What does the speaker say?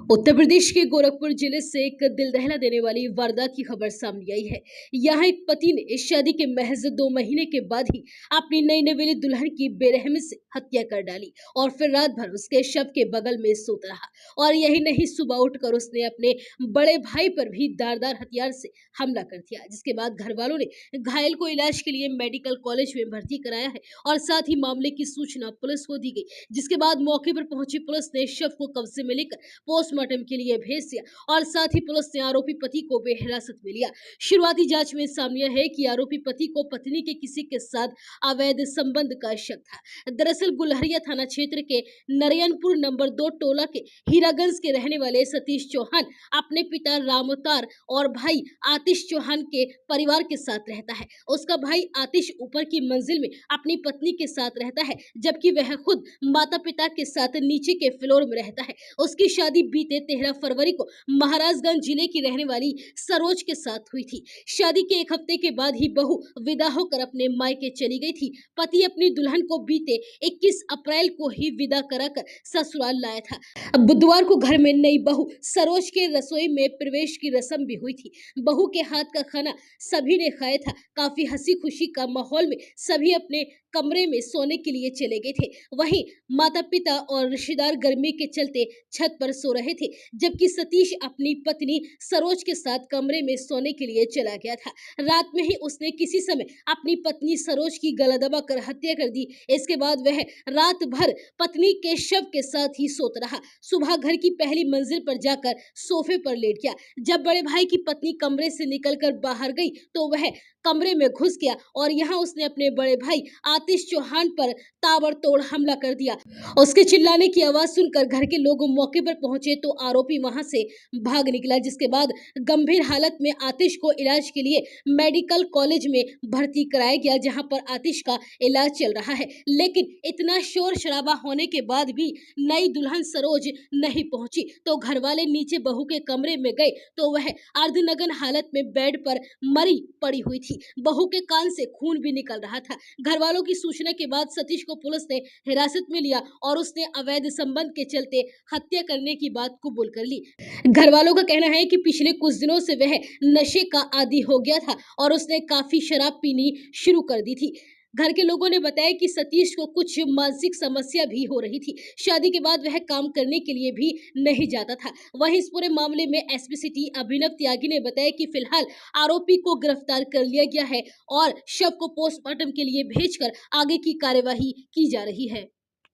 उत्तर प्रदेश के गोरखपुर जिले से एक दिल दहला देने वाली वारदात की खबर सामने आई है। यहाँ एक पति ने शादी के महज 2 महीने के बाद ही अपनी नई नवेली दुल्हन की बेरहमी से हत्या कर डाली और फिर रात भर उसके शव के बगल में सोता रहा। और यही नहीं, सुबह उठकर उसने अपने बड़े भाई पर भी धारदार हथियार से हमला कर दिया, जिसके बाद घर वालों ने घायल को इलाज के लिए मेडिकल कॉलेज में भर्ती कराया है और साथ ही मामले की सूचना पुलिस को दी गई, जिसके बाद मौके पर पहुंची पुलिस ने शव को कब्जे में लेकर पोस्टमार्टम के लिए भेज दिया और साथ ही पुलिस ने आरोपी पति को भी हिरासत में लिया। शुरुआती जांच में सामने है कि आरोपी पति को पत्नी के किसी के साथ अवैध संबंध का शक था। दरअसल गुलहरिया थाना क्षेत्र के नरयनपुर नंबर 2 टोला के हीरागंज के रहने वाले सतीश चौहान अपने पिता रामअवतार और भाई आतिश चौहान के परिवार के साथ रहता है। उसका भाई आतिश ऊपर की मंजिल में अपनी पत्नी के साथ रहता है, जबकि वह खुद माता पिता के साथ नीचे के फ्लोर में रहता है। उसकी शादी बीते 13 फरवरी को महाराजगंज जिले की रहने वाली सरोज के साथ हुई थी। शादी के एक हफ्ते के बाद ही बहू विदा होकर अपने मायके चली गई थी। पति अपनी दुल्हन को बीते 21 अप्रैल को ही विदा कराकर ससुराल लाया था। अब बुधवार को घर में नई बहू सरोज के रसोई में प्रवेश की रस्म भी हुई थी। बहू के हाथ का खाना सभी ने खाया था। काफी हंसी खुशी का माहौल में सभी अपने कमरे में सोने के लिए चले गए थे। वहीं माता पिता और रिश्तेदार गर्मी के चलते छत पर सो रहे थे, जबकि सतीश अपनी पत्नी सरोज के साथ कमरे में सोने के लिए चला गया था। रात में ही उसने किसी समय अपनी पत्नी सरोज की गला दबाकर हत्या कर दी। इसके बाद वह रात भर पत्नी के शव के साथ ही सोता रहा। सुबह घर की पहली मंजिल पर जाकर सोफे पर लेट गया। जब बड़े भाई की पत्नी कमरे से निकलकर बाहर गई तो वह कमरे में घुस गया और यहाँ उसने अपने बड़े भाई आतिश चौहान पर ताबड़तोड़ हमला कर दिया। उसके चिल्लाने की आवाज सुनकर घर के लोग मौके पर पहुंचे तो आरोपी वहां से भाग निकला, जिसके बाद गंभीर हालत में आतिश को इलाज के लिए मेडिकल कॉलेज में भर्ती कराया गया, जहां पर आतिश का इलाज चल रहा है। लेकिन इतना शोर शराबा होने के बाद भी नई दुल्हन सरोज नहीं पहुंची तो घर वाले नीचे बहू के कमरे में गए तो वह अर्धनग्न हालत में बेड पर मरी पड़ी हुई थी। बहू के कान से खून भी निकल रहा था। घर वालों की सूचना के बाद सतीश को पुलिस ने हिरासत में लिया और उसने अवैध संबंध के चलते हत्या करने की बात कबूल कर ली। घर वालों का कहना है कि पिछले कुछ दिनों से वह नशे का आदी हो गया था और उसने काफी शराब पीनी शुरू कर दी थी। घर के लोगों ने बताया कि सतीश को कुछ मानसिक समस्या भी हो रही थी। शादी के बाद वह काम करने के लिए भी नहीं जाता था। वहीं इस पूरे मामले में एसपी सिटी अभिनव त्यागी ने बताया कि फिलहाल आरोपी को गिरफ्तार कर लिया गया है और शव को पोस्टमार्टम के लिए भेजकर आगे की कार्यवाही की जा रही है।